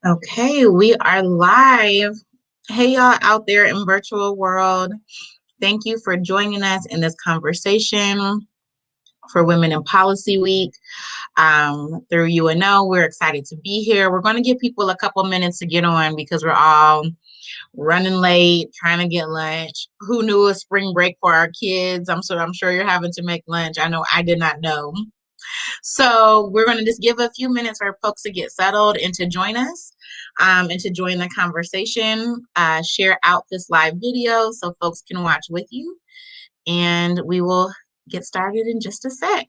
Okay, we are live. Hey, y'all out there in virtual world. Thank you for joining us in this conversation for Women in Policy Week. Through UNO, we're excited to be here. We're going to give people a couple minutes to get on because we're all running late, trying to get lunch. Who knew a spring break for our kids? I'm sure you're having to make lunch. I know I did not know. So we're going to just give a few minutes for folks to get settled and to join us and to join the conversation. Share out this live video so folks can watch with you. And we will get started in just a sec.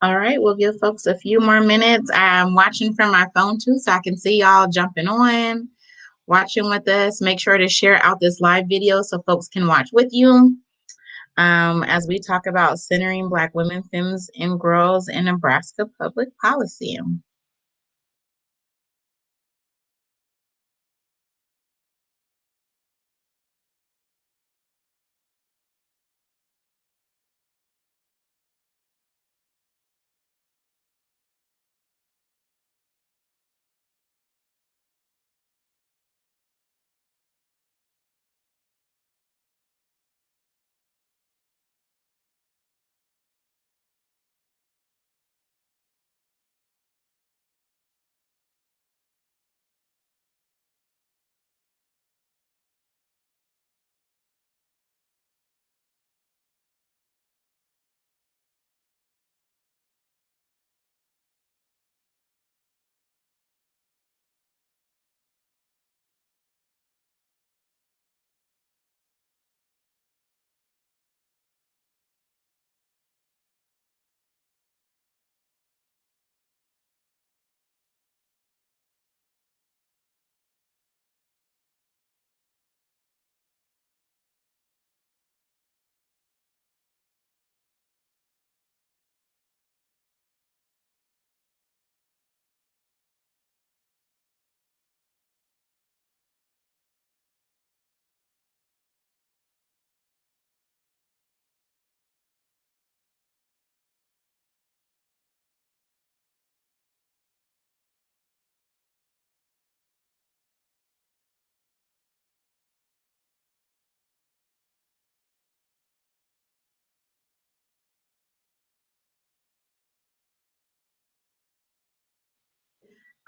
All right, we'll give folks a few more minutes. I'm watching from my phone too, so I can see y'all jumping on, watching with us. Make sure to share out this live video so folks can watch with you as we talk about centering Black women, femmes, and girls in Nebraska public policy.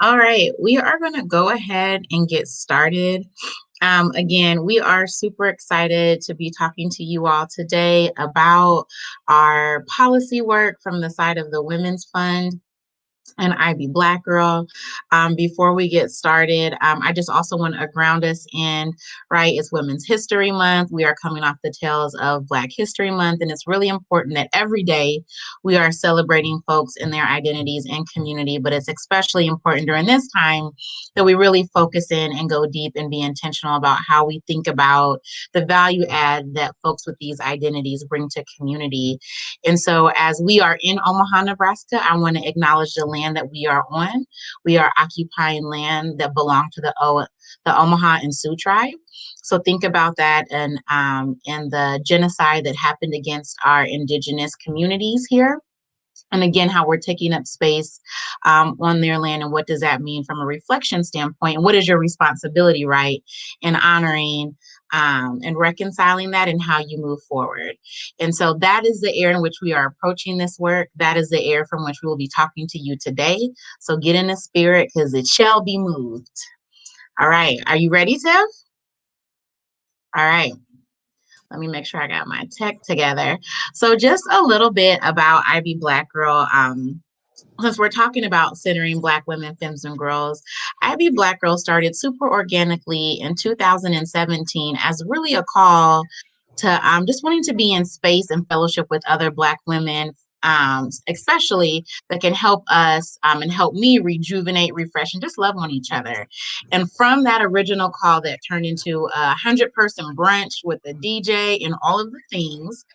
All right, we are going to go ahead and get started. Again, we are super excited to be talking to you all today about our policy work from the side of the Women's Fund and I Be Black Girl. Before we get started, I just also want to ground us in, right, it's Women's History Month. We are coming off the tails of Black History Month, and it's really important that every day we are celebrating folks in their identities and community, but it's especially important during this time that we really focus in and go deep and be intentional about how we think about the value add that folks with these identities bring to community. And so as we are in Omaha, Nebraska, I want to acknowledge the land that we are on. We are occupying land that belonged to the Omaha and Sioux tribe. So think about that and the genocide that happened against our indigenous communities here. And again, how we're taking up space on their land, and what does that mean from a reflection standpoint? And what is your responsibility, right, in honoring and reconciling that, and how you move forward? And so that is the area in which we are approaching this work. That is the area from which we will be talking to you today. So get in the spirit, because it shall be moved. All right. Are you ready, Tiff? All right. Let me make sure I got my tech together. So just a little bit about I Be Black Girl. Since we're talking about centering Black women, femmes, and girls, I Be Black Girl started super organically in 2017 as really a call to just wanting to be in space and fellowship with other Black women, especially that can help us and help me rejuvenate, refresh, and just love on each other. And from that original call that turned into a 100-person brunch with a DJ and all of the things,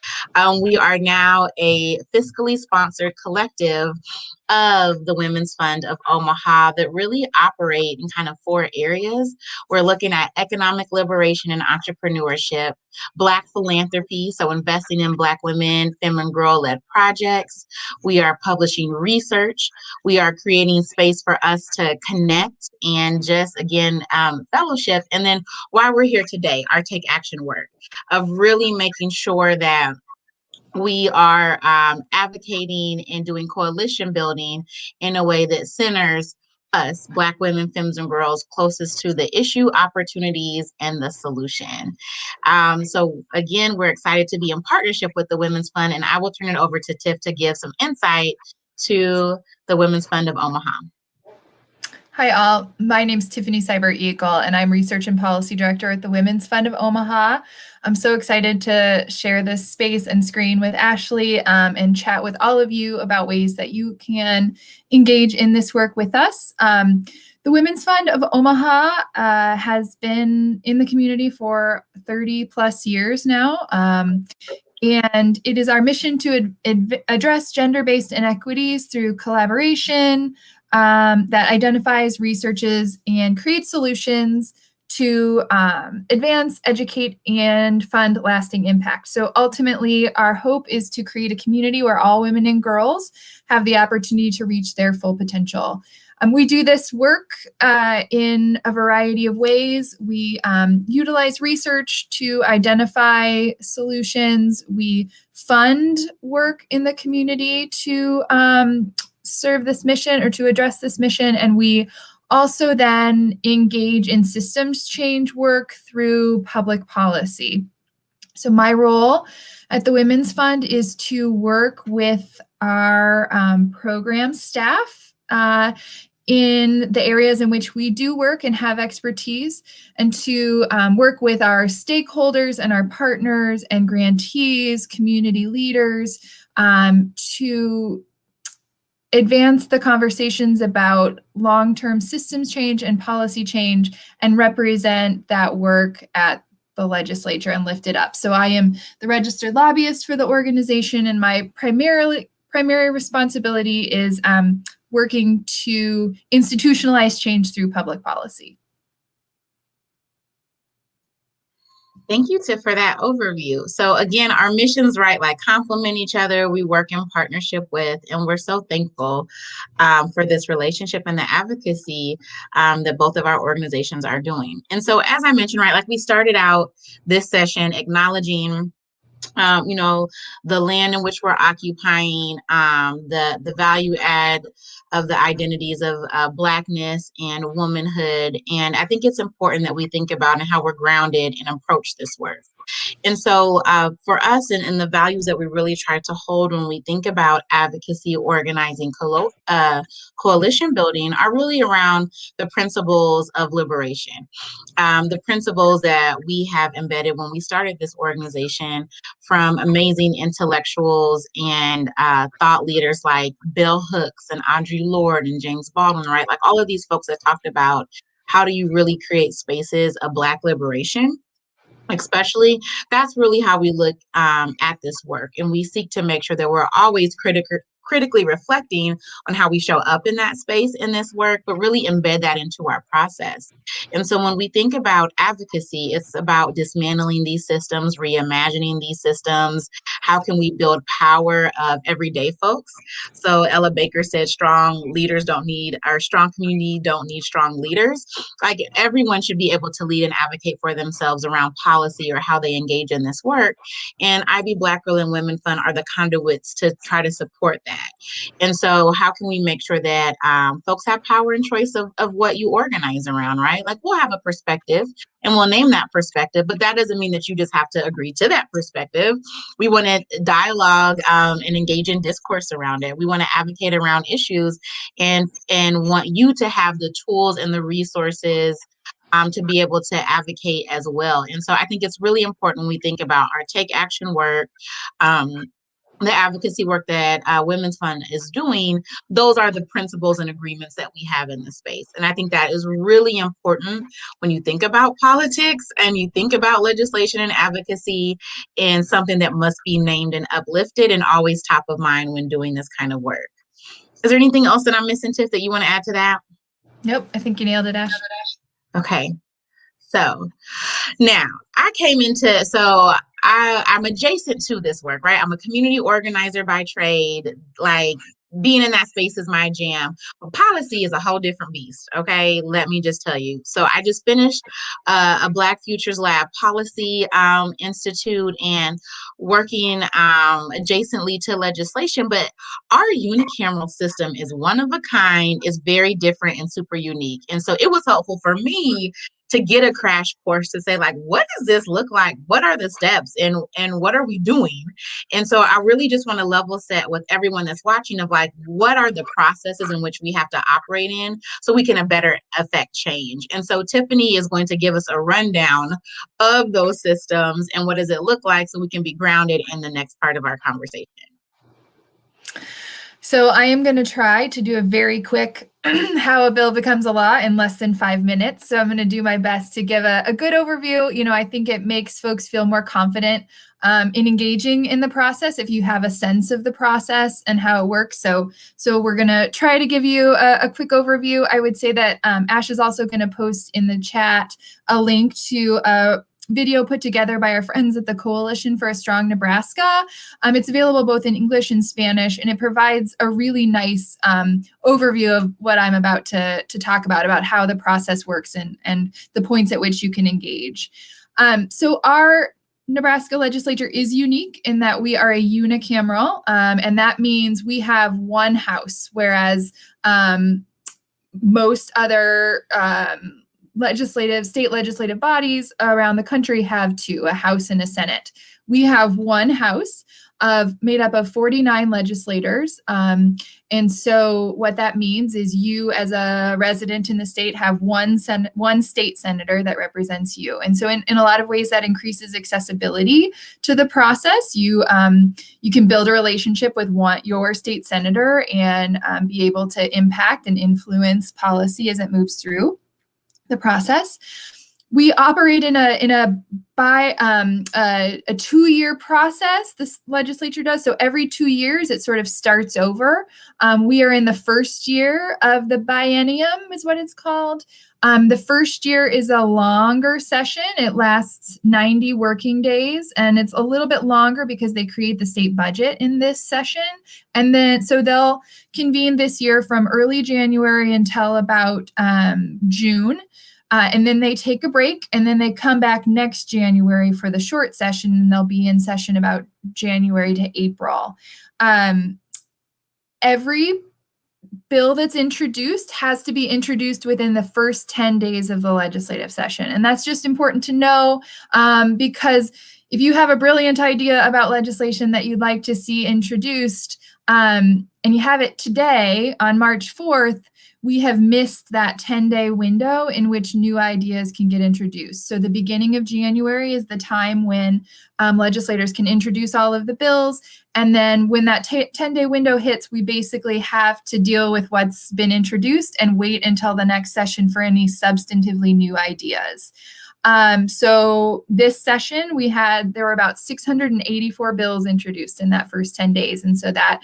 we are now a fiscally sponsored collective of the Women's Fund of Omaha that really operate in kind of 4 areas. We're looking at economic liberation and entrepreneurship, Black philanthropy, so investing in Black women, femme and girl-led projects. We are publishing research. We are creating space for us to connect and just, again, fellowship. And then why we're here today, our Take Action work of really making sure that we are advocating and doing coalition building in a way that centers us, Black women, femmes, and girls, closest to the issue, opportunities, and the solution. So again, we're excited to be in partnership with the Women's Fund, and I will turn it over to Tiff to give some insight to the Women's Fund of Omaha. Hi, all. My name is Tiffany Seibert, and I'm Research and Policy Director at the Women's Fund of Omaha. I'm so excited to share this space and screen with Ashlei and chat with all of you about ways that you can engage in this work with us. The Women's Fund of Omaha has been in the community for 30 plus years now. And it is our mission to address gender-based inequities through collaboration, that identifies, researches, and creates solutions to advance, educate, and fund lasting impact. So ultimately, our hope is to create a community where all women and girls have the opportunity to reach their full potential. We do this work in a variety of ways. We utilize research to identify solutions. We fund work in the community to serve this mission or to address this mission. And we also then engage in systems change work through public policy. So my role at the Women's Fund is to work with our program staff in the areas in which we do work and have expertise, and to work with our stakeholders and our partners and grantees, community leaders, to advance the conversations about long-term systems change and policy change and represent that work at the legislature and lift it up. So I am the registered lobbyist for the organization, and my primary responsibility is working to institutionalize change through public policy. Thank you, Tiff, for that overview. So again, our missions, right, like complement each other. We work in partnership with, and we're so thankful for this relationship and the advocacy that both of our organizations are doing. And so, as I mentioned, right, like we started out this session acknowledging the land in which we're occupying, the value add of the identities of Blackness and womanhood. And I think it's important that we think about and how we're grounded and approach this work. And so for us and the values that we really try to hold when we think about advocacy, organizing, coalition building are really around the principles of liberation. The principles that we have embedded when we started this organization from amazing intellectuals and thought leaders like Bell Hooks and Audre Lorde and James Baldwin, right? Like all of these folks that talked about how do you really create spaces of Black liberation. Especially, that's really how we look at this work. And we seek to make sure that we're always critically reflecting on how we show up in that space in this work, but really embed that into our process. And so when we think about advocacy, it's about dismantling these systems, reimagining these systems. How can we build power of everyday folks? So Ella Baker said, strong leaders don't need, or strong community don't need strong leaders. Like everyone should be able to lead and advocate for themselves around policy or how they engage in this work. And IB Black Girl and Women Fund are the conduits to try to support that. And so how can we make sure that folks have power and choice of what you organize around, right? Like we'll have a perspective and we'll name that perspective, but that doesn't mean that you just have to agree to that perspective. We want to dialogue and engage in discourse around it. We want to advocate around issues and want you to have the tools and the resources to be able to advocate as well. And so I think it's really important when we think about our take action work, the advocacy work that Women's Fund is doing, those are the principles and agreements that we have in the space. And I think that is really important when you think about politics and you think about legislation and advocacy, and something that must be named and uplifted and always top of mind when doing this kind of work. Is there anything else that I'm missing, Tiff, that you want to add to that? Nope, I think you nailed it, Ash. Okay. So now I came into, so I'm adjacent to this work, right? I'm a community organizer by trade. Like being in that space is my jam. But policy is a whole different beast, okay? Let me just tell you. So I just finished a Black Futures Lab Policy Institute and working adjacently to legislation. But our unicameral system is one of a kind, is very different and super unique. And so it was helpful for me to get a crash course to say, like, what does this look like? What are the steps and what are we doing? And so I really just want to level set with everyone that's watching of like, what are the processes in which we have to operate in so we can better affect change? And so Tiffany is going to give us a rundown of those systems and what does it look like so we can be grounded in the next part of our conversation. So I am going to try to do a very quick how a bill becomes a law in less than 5 minutes. So I'm going to do my best to give a good overview. You know, I think it makes folks feel more confident in engaging in the process if you have a sense of the process and how it works. So we're going to try to give you a quick overview. I would say that Ash is also going to post in the chat a link to video put together by our friends at the Coalition for a Strong Nebraska. It's available both in English and Spanish, and it provides a really nice overview of what I'm about to talk about how the process works and the points at which you can engage. So our Nebraska legislature is unique in that we are a unicameral, and that means we have one house, whereas most other state legislative bodies around the country have two, a House and a Senate. We have one House made up of 49 legislators. And so what that means is you as a resident in the state have one state senator that represents you. And so in a lot of ways that increases accessibility to the process. You can build a relationship with your state senator and be able to impact and influence policy as it moves through the process. We operate in a 2-year process. This legislature does. So every 2 years, it sort of starts over. We are in the first year of the biennium, is what it's called. The first year is a longer session. It lasts 90 working days, and it's a little bit longer because they create the state budget in this session. And then, so they'll convene this year from early January until about June. And then they take a break, and then they come back next January for the short session, and they'll be in session about January to April. Every bill that's introduced has to be introduced within the first 10 days of the legislative session. And that's just important to know because if you have a brilliant idea about legislation that you'd like to see introduced and you have it today on March 4th, we have missed that 10-day window in which new ideas can get introduced. So the beginning of January is the time when legislators can introduce all of the bills. And then when that 10-day window hits, we basically have to deal with what's been introduced and wait until the next session for any substantively new ideas. So this session, there were about 684 bills introduced in that first 10 days. And so that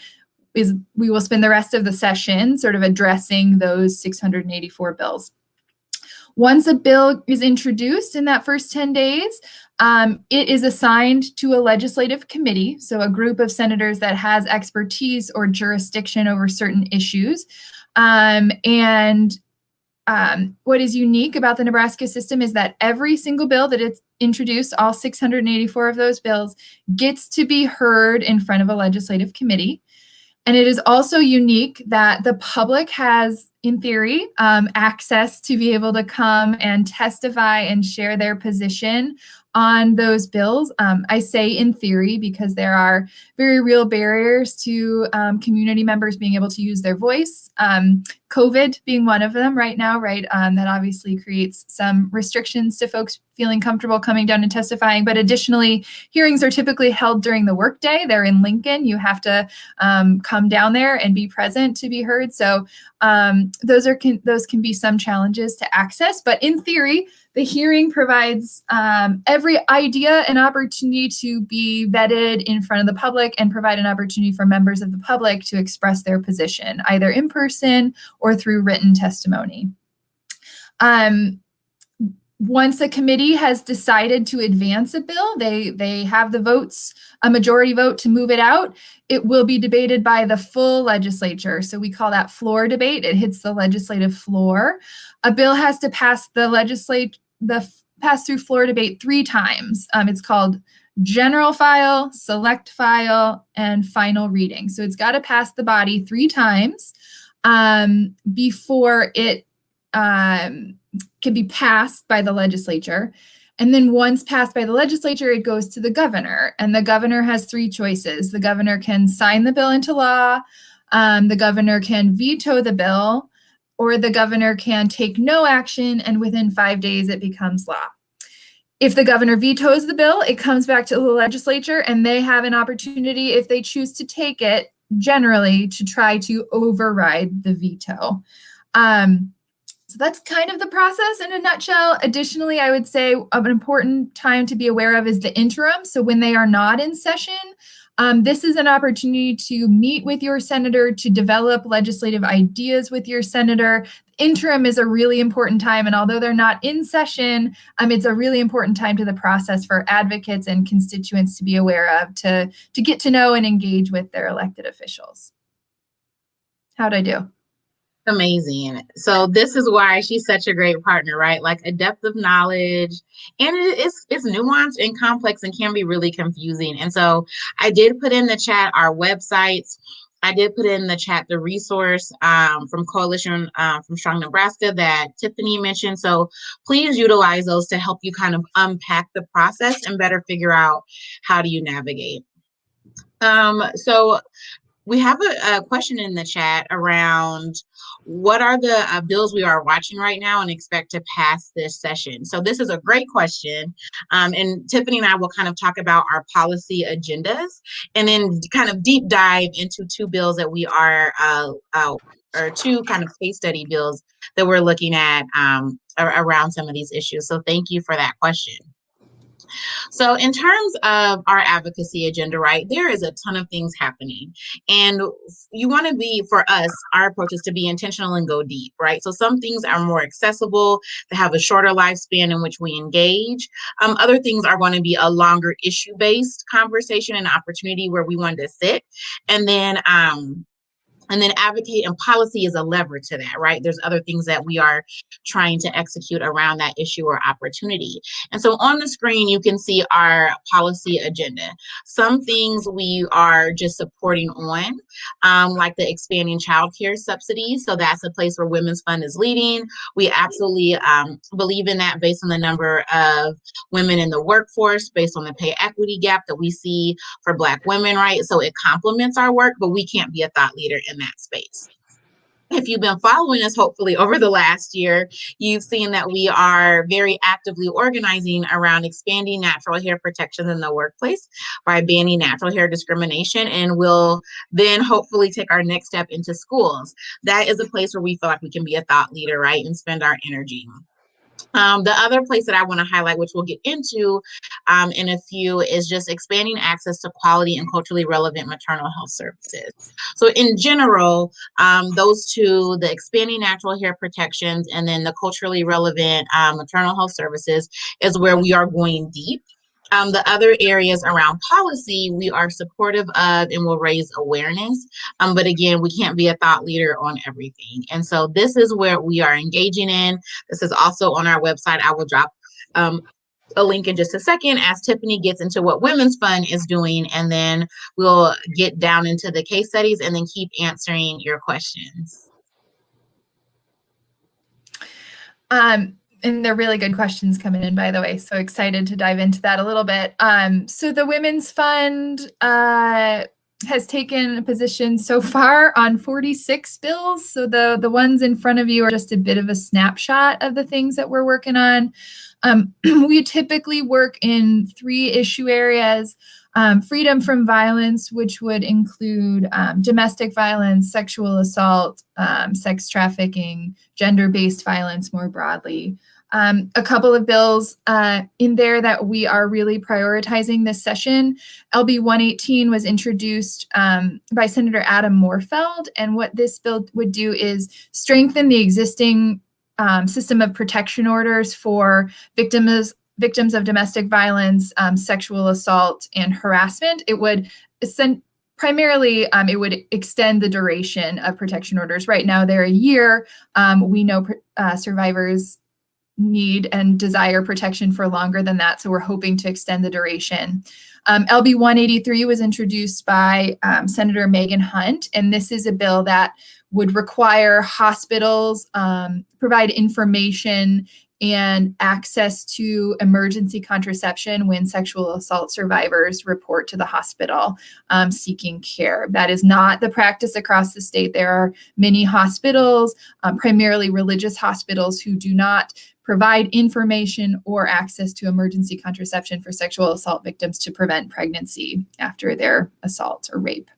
we will spend the rest of the session sort of addressing those 684 bills. Once a bill is introduced in that first 10 days, it is assigned to a legislative committee, so a group of senators that has expertise or jurisdiction over certain issues. What is unique about the Nebraska system is that every single bill that it's introduced, all 684 of those bills, gets to be heard in front of a legislative committee. And it is also unique that the public has, in theory, access to be able to come and testify and share their position on those bills. I say in theory because there are very real barriers to community members being able to use their voice. COVID being one of them right now, right? That obviously creates some restrictions to folks feeling comfortable coming down and testifying. But additionally, hearings are typically held during the workday. They're in Lincoln. You have to come down there and be present to be heard. So those can be some challenges to access. But in theory, the hearing provides every idea an opportunity to be vetted in front of the public and provide an opportunity for members of the public to express their position, either in person or through written testimony. Once a committee has decided to advance a bill, they have the votes, a majority vote to move it out. It will be debated by the full legislature. So we call that floor debate. It hits the legislative floor. A bill has to pass pass through floor debate 3 times. It's called general file, select file, and final reading. So it's got to pass the body 3 times before it can be passed by the legislature. And then once passed by the legislature, it goes to the governor. And the governor has 3 choices. The governor can sign the bill into law, the governor can veto the bill, or the governor can take no action, and within 5 days it becomes law. If the governor vetoes the bill, it comes back to the legislature, and they have an opportunity, if they choose to take it, generally, to try to override the veto. So that's kind of the process in a nutshell. Additionally, I would say an important time to be aware of is the interim. So when they are not in session, this is an opportunity to meet with your senator, to develop legislative ideas with your senator. Interim is a really important time, and although they're not in session, it's a really important time to the process for advocates and constituents to be aware of, to get to know and engage with their elected officials. How'd I do? Amazing. So this is why she's such a great partner, right? Like a depth of knowledge, and it's nuanced and complex and can be really confusing. And so I did put in the chat our websites. I did put in the chat the resource from Coalition from Strong Nebraska that Tiffany mentioned. So please utilize those to help you kind of unpack the process and better figure out how do you navigate. So we have a question in the chat around what are the bills we are watching right now and expect to pass this session. So this is a great question. And Tiffany and I will kind of talk about our policy agendas and then kind of deep dive into 2 bills that we are, or 2 kind of case study bills that we're looking at around some of these issues. So thank you for that question. So in terms of our advocacy agenda, right, there is a ton of things happening. And you want to be, for us, our approach is to be intentional and go deep, right? So some things are more accessible, they have a shorter lifespan in which we engage. Other things are going to be a longer issue-based conversation and opportunity where we want to sit. And then advocate, and policy is a lever to that, right? There's other things that we are trying to execute around that issue or opportunity. And so on the screen, you can see our policy agenda. Some things we are just supporting on, like the expanding childcare subsidies. So that's a place where Women's Fund is leading. We absolutely believe in that based on the number of women in the workforce, based on the pay equity gap that we see for Black women, right? So it complements our work, but we can't be a thought leader in that space. If you've been following us, hopefully over the last year, you've seen that we are very actively organizing around expanding natural hair protections in the workplace by banning natural hair discrimination, and we'll then hopefully take our next step into schools. That is a place where we feel like we can be a thought leader, right, and spend our energy. The other place that I want to highlight, which we'll get into in a few, is just expanding access to quality and culturally relevant maternal health services. So in general, those two, the expanding natural hair protections and then the culturally relevant maternal health services, is where we are going deep. The other areas around policy, we are supportive of and will raise awareness. But again, we can't be a thought leader on everything. And so this is where we are engaging in. This is also on our website. I will drop a link in just a second as Tiffany gets into what Women's Fund is doing. And then we'll get down into the case studies and then keep answering your questions. And they're really good questions coming in, by the way. So excited to dive into that a little bit. So the Women's Fund has taken a position so far on 46 bills. So the ones in front of you are just a bit of a snapshot of the things that we're working on. We typically work in 3 issue areas. Freedom from violence, which would include domestic violence, sexual assault, sex trafficking, gender-based violence more broadly. A couple of bills in there that we are really prioritizing this session. LB 118 was introduced by Senator Adam Moorfeld, and what this bill would do is strengthen the existing system of protection orders for victims of domestic violence, sexual assault, and harassment. It would primarily, it would extend the duration of protection orders. Right now, they're a year. We know survivors need and desire protection for longer than that, so we're hoping to extend the duration. LB 183 was introduced by Senator Megan Hunt, and this is a bill that would require hospitals provide information and access to emergency contraception when sexual assault survivors report to the hospital seeking care. That is not the practice across the state. There are many hospitals, primarily religious hospitals, who do not provide information or access to emergency contraception for sexual assault victims to prevent pregnancy after their assault or rape.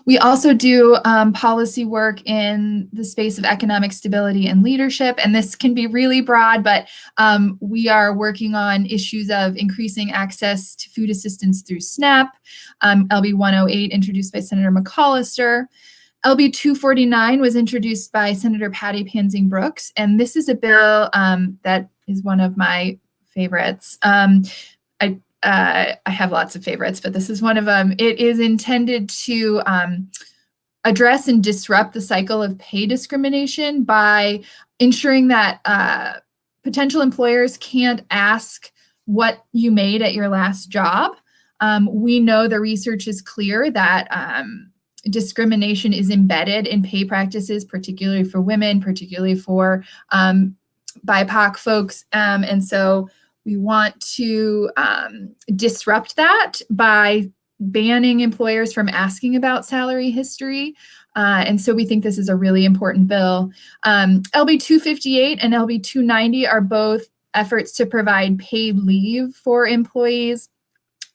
We also do policy work in the space of economic stability and leadership, and this can be really broad, but we are working on issues of increasing access to food assistance through SNAP, LB 108 introduced by Senator McCollister. LB 249 was introduced by Senator Patty Pansing Brooks, and this is a bill that is one of my favorites. I have lots of favorites, but this is one of them. It is intended to address and disrupt the cycle of pay discrimination by ensuring that potential employers can't ask what you made at your last job. We know the research is clear that discrimination is embedded in pay practices, particularly for women, particularly for BIPOC folks. And so we want to disrupt that by banning employers from asking about salary history. And so we think this is a really important bill. LB 258 and LB 290 are both efforts to provide paid leave for employees.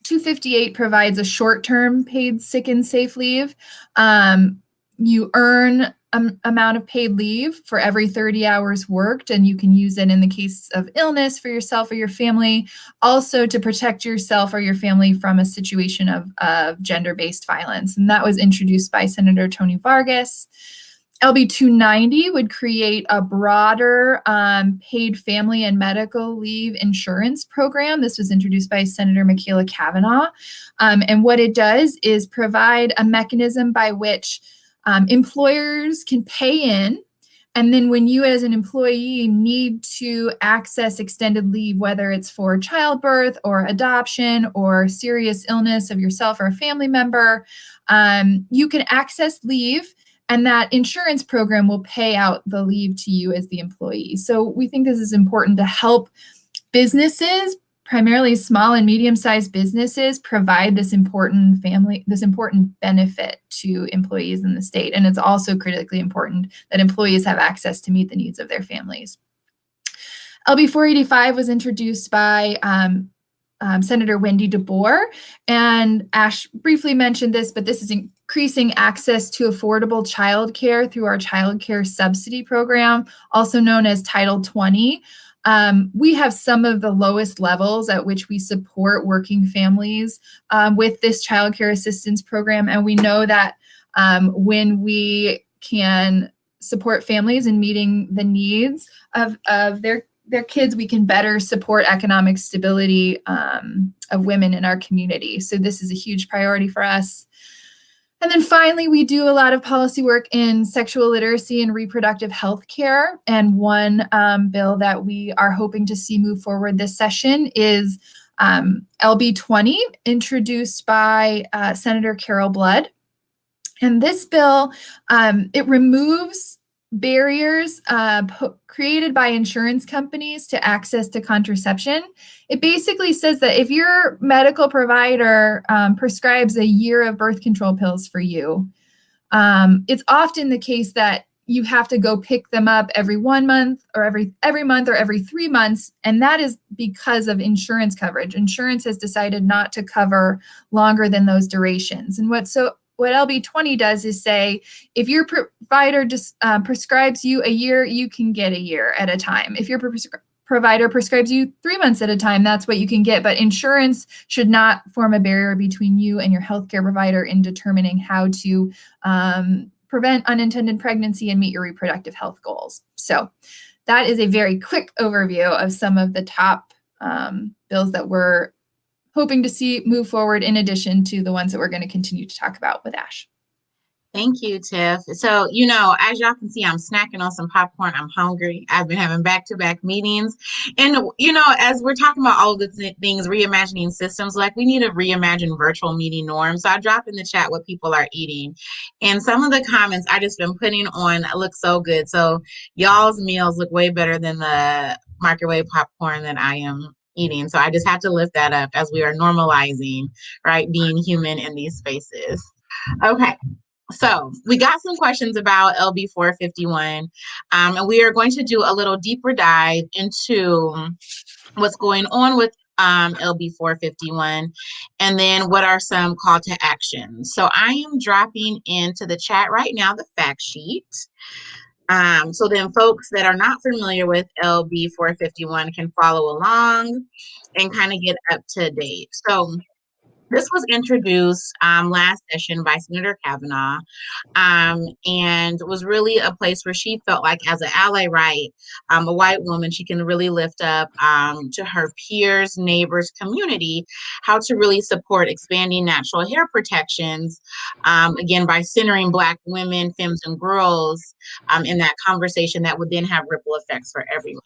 258 provides a short-term paid sick and safe leave. You earn amount of paid leave for every 30 hours worked, and you can use it in the case of illness for yourself or your family, also to protect yourself or your family from a situation of gender-based violence. And that was introduced by Senator Tony Vargas. LB 290 would create a broader paid family and medical leave insurance program. This was introduced by Senator Michaela Cavanaugh. And what it does is provide a mechanism by which employers can pay in, and then when you as an employee need to access extended leave, whether it's for childbirth or adoption or serious illness of yourself or a family member, you can access leave, and that insurance program will pay out the leave to you as the employee. So we think this is important to help businesses, primarily small and medium-sized businesses, provide this important benefit to employees in the state. And it's also critically important that employees have access to meet the needs of their families. LB 485 was introduced by Senator Wendy DeBoer, and Ash briefly mentioned this, but this is increasing access to affordable childcare through our childcare subsidy program, also known as Title 20. We have some of the lowest levels at which we support working families with this child care assistance program. And we know that when we can support families in meeting the needs of their kids, we can better support economic stability of women in our community. So this is a huge priority for us. And then finally, we do a lot of policy work in sexual literacy and reproductive health care. And one bill that we are hoping to see move forward this session is LB 20, introduced by Senator Carol Blood. And this bill, it removes barriers created by insurance companies to access to contraception. It basically says that if your medical provider prescribes a year of birth control pills for you, it's often the case that you have to go pick them up every 1 month or every month or every 3 months. And that is because of insurance coverage. Insurance has decided not to cover longer than those durations. And what LB 20 does is say, if your provider just prescribes you a year, you can get a year at a time. If your provider prescribes you 3 months at a time, that's what you can get. But insurance should not form a barrier between you and your healthcare provider in determining how to prevent unintended pregnancy and meet your reproductive health goals. So that is a very quick overview of some of the top bills that we're hoping to see move forward, in addition to the ones that we're going to continue to talk about with Ash. Thank you, Tiff. So, as y'all can see, I'm snacking on some popcorn. I'm hungry. I've been having back-to-back meetings. And, as we're talking about all of the things, reimagining systems, like we need to reimagine virtual meeting norms. So I dropped in the chat what people are eating. And some of the comments I just been putting on look so good. So y'all's meals look way better than the microwave popcorn that I am eating. So I just have to lift that up as we are normalizing, right, being human in these spaces. Okay. So we got some questions about LB 451, and we are going to do a little deeper dive into what's going on with LB 451, and then what are some call to action. So I am dropping into the chat right now the fact sheet. So then folks that are not familiar with LB 451 can follow along and kind of get up to date. So this was introduced last session by Senator Kavanaugh, and was really a place where she felt like, as an ally, right, a white woman, she can really lift up to her peers, neighbors, community, how to really support expanding natural hair protections, again, by centering Black women, femmes, and girls in that conversation that would then have ripple effects for everyone.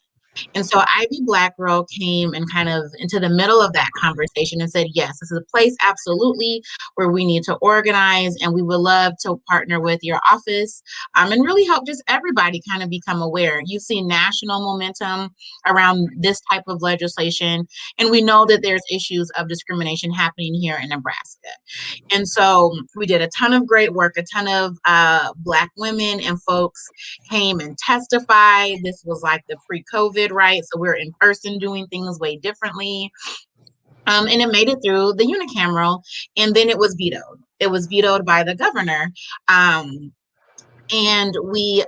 And so Ivy Black Girl came and kind of into the middle of that conversation and said, yes, this is a place absolutely where we need to organize, and we would love to partner with your office and really help just everybody kind of become aware. You've seen national momentum around this type of legislation, and we know that there's issues of discrimination happening here in Nebraska. And so we did a ton of great work. A ton of Black women and folks came and testified. This was like the pre-COVID, right? So we're in person doing things way differently. And it made it through the unicameral, and then it was vetoed. It was vetoed by the governor. And we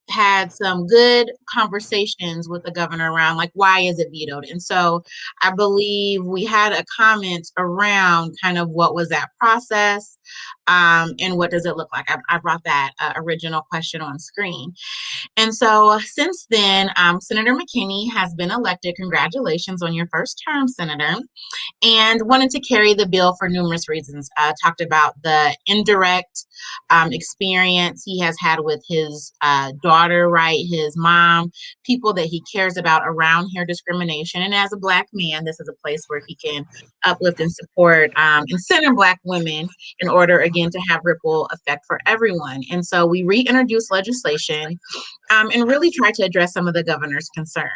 had some good conversations with the governor around, like, why is it vetoed? And so I believe we had a comment around kind of what was that process, and what does it look like? I brought that original question on screen. And so since then, Senator McKinney has been elected. Congratulations on your first term, Senator. And wanted to carry the bill for numerous reasons. Talked about the indirect experience he has had with his daughter, right, his mom, people that he cares about around hair discrimination. And as a Black man, this is a place where he can uplift and support and center Black women in order, again, to have ripple effect for everyone. And so we reintroduced legislation and really tried to address some of the governor's concerns.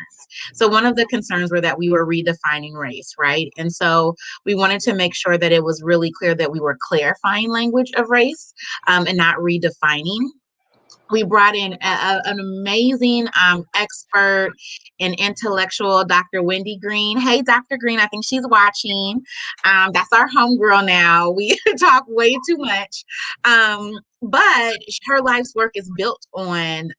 So one of the concerns were that we were redefining race, right? And so we wanted to make sure that it was really clear that we were clarifying language of race and not redefining. We brought in an amazing expert and intellectual, Dr. Wendy Green. Hey, Dr. Green, I think she's watching. That's our homegirl now. We talk way too much. but her life's work is built on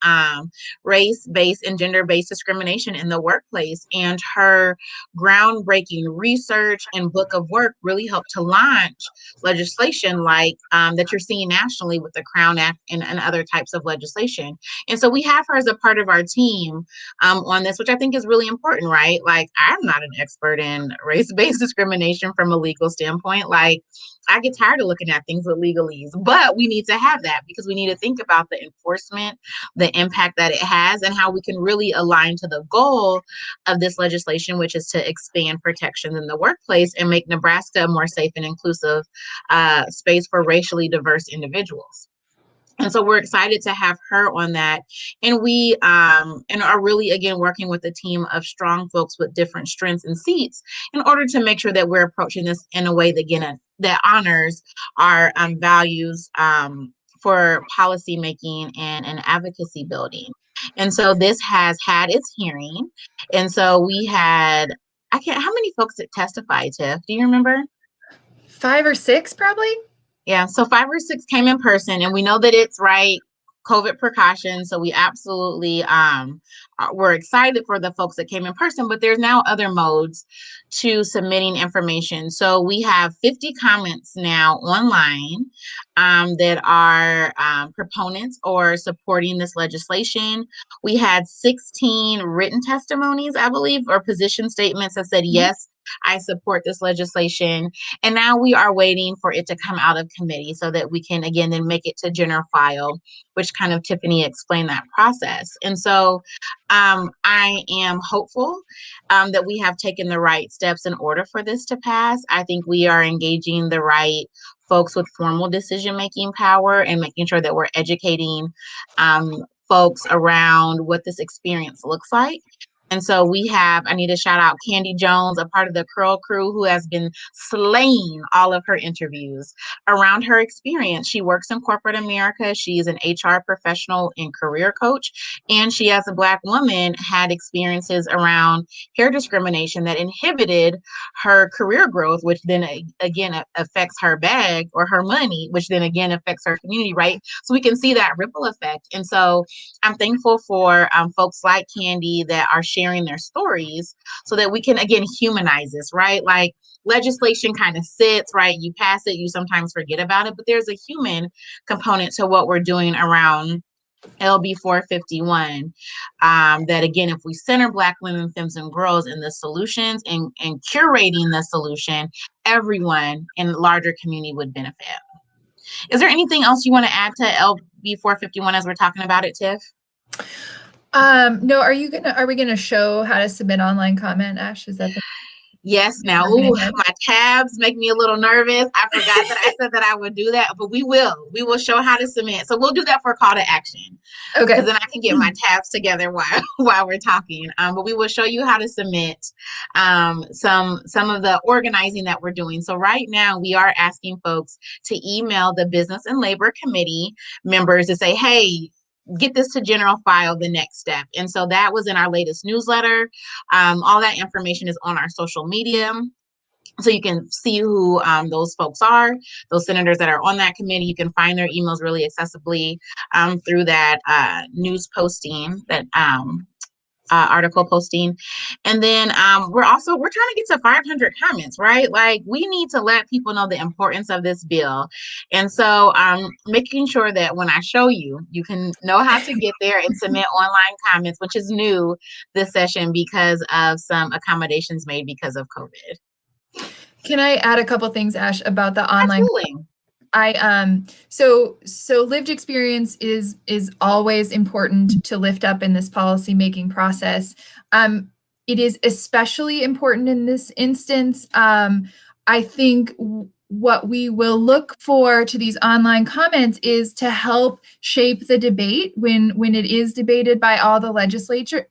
race-based and gender-based discrimination in the workplace. And her groundbreaking research and book of work really helped to launch legislation like that you're seeing nationally with the Crown Act and other types of legislation. And so we have her as a part of our team on this, which I think is really important, right? Like, I'm not an expert in race-based discrimination from a legal standpoint. Like, I get tired of looking at things with legalese, but we need to have that because we need to think about the enforcement, the impact that it has, and how we can really align to the goal of this legislation, which is to expand protections in the workplace and make Nebraska a more safe and inclusive space for racially diverse individuals. And so we're excited to have her on that. And we and are really, again, working with a team of strong folks with different strengths and seats in order to make sure that we're approaching this in a way that, again, that honors our values for policy making and advocacy building. And so this has had its hearing. And so we had, how many folks that testified, Tiff? Do you remember? 5 or 6, probably. Yeah, so 5 or 6 came in person, and we know that it's right COVID precautions. So we absolutely we're excited for the folks that came in person, but there's now other modes to submitting information. So we have 50 comments now online that are proponents or supporting this legislation. We had 16 written testimonies, I believe, or position statements that said, yes, I support this legislation. And now we are waiting for it to come out of committee so that we can, again, then make it to general file, which kind of Tiffany explained that process. And so I am hopeful that we have taken the right steps in order for this to pass. I think we are engaging the right folks with formal decision-making power and making sure that we're educating folks around what this experience looks like. And so we have, I need to shout out Candy Jones, a part of the Curl crew, who has been slaying all of her interviews around her experience. She works in corporate America. She is an HR professional and career coach. And she, as a Black woman, had experiences around hair discrimination that inhibited her career growth, which then again affects her bag or her money, which then again affects her community, right? So we can see that ripple effect. And so I'm thankful for folks like Candy that are sharing their stories so that we can, again, humanize this, right? Like, legislation kind of sits, right? You pass it, you sometimes forget about it, but there's a human component to what we're doing around LB 451. That, again, if we center Black women, femmes, and girls in the solutions and curating the solution, everyone in larger community would benefit. Is there anything else you want to add to LB 451 as we're talking about it, Tiff? No, are we gonna show how to submit online comment, Ash? Is that the Yes. Now, my tabs make me a little nervous. I forgot that I said that I would do that, but we will show how to submit. So we'll do that for a call to action. Okay. Because then I can get my tabs together while we're talking. But we will show you how to submit some of the organizing that we're doing. So right now we are asking folks to email the Business and Labor Committee members to say, hey, get this to general file, the next step. And so that was in our latest newsletter. All that information is on our social media. So you can see who those folks are, those senators that are on that committee. You can find their emails really accessibly through that news posting, that article posting. And then we're trying to get to 500 comments, right? Like, we need to let people know the importance of this bill. And so making sure that when I show you, you can know how to get there and submit online comments, which is new this session because of some accommodations made because of COVID. Can I add a couple things, Ash, about the online? Absolutely. So lived experience is always important to lift up in this policy making process. It is especially important in this instance. I think what we will look for to these online comments is to help shape the debate when it is debated by all the legislators.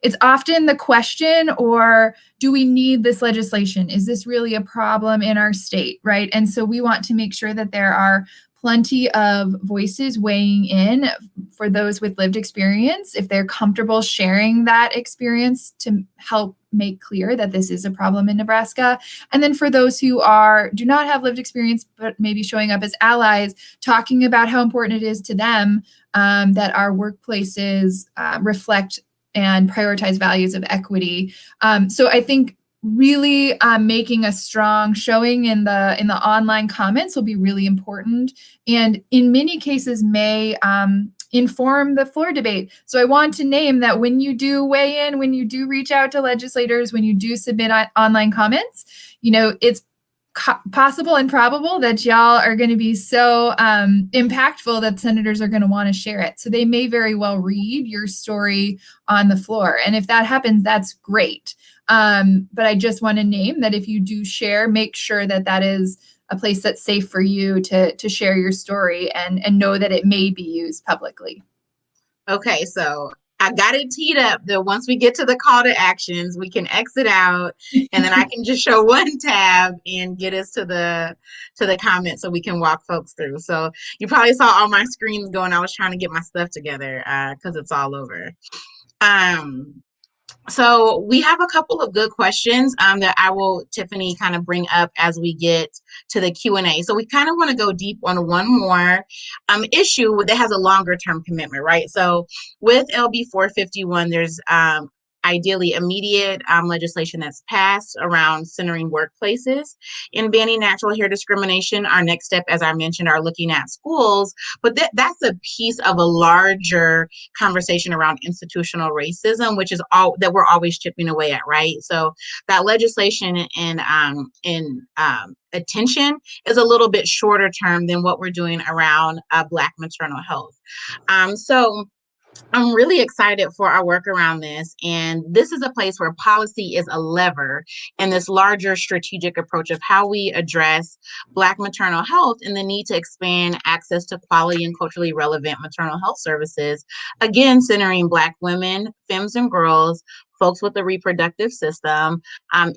It's often the question, or do we need this legislation? Is this really a problem in our state, right? And so we want to make sure that there are plenty of voices weighing in for those with lived experience, if they're comfortable sharing that experience to help make clear that this is a problem in Nebraska. And then for those who do not have lived experience, but maybe showing up as allies, talking about how important it is to them that our workplaces reflect and prioritize values of equity. So I think really making a strong showing in the online comments will be really important, and in many cases may inform the floor debate. So I want to name that when you do weigh in, when you do reach out to legislators, when you do submit online comments, it's possible and probable that y'all are going to be so impactful that senators are going to want to share it. So they may very well read your story on the floor. And if that happens, that's great. But I just want to name that if you do share, make sure that that is a place that's safe for you to share your story and know that it may be used publicly. Okay, so I got it teed up that once we get to the call to actions, we can exit out, and then I can just show one tab and get us to the comments so we can walk folks through. So you probably saw all my screens going. I was trying to get my stuff together because it's all over. So we have a couple of good questions that I will, Tiffany, kind of bring up as we get to the Q&A. So we kind of want to go deep on one more issue that has a longer term commitment, right? So with LB 451, there's ideally immediate legislation that's passed around centering workplaces and banning natural hair discrimination. Our next step, as I mentioned, are looking at schools, but that's a piece of a larger conversation around institutional racism, which is all that we're always chipping away at, right? So that legislation and attention is a little bit shorter term than what we're doing around Black maternal health. So I'm really excited for our work around this. And this is a place where policy is a lever in this larger strategic approach of how we address Black maternal health and the need to expand access to quality and culturally relevant maternal health services, again, centering Black women, femmes and girls, folks with the reproductive system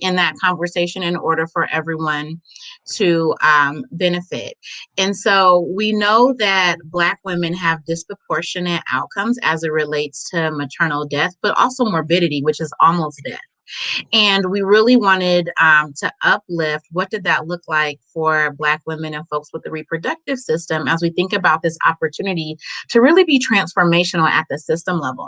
in that conversation in order for everyone to benefit. And so we know that Black women have disproportionate outcomes as it relates to maternal death, but also morbidity, which is almost death. And we really wanted to uplift what did that look like for Black women and folks with the reproductive system as we think about this opportunity to really be transformational at the system level.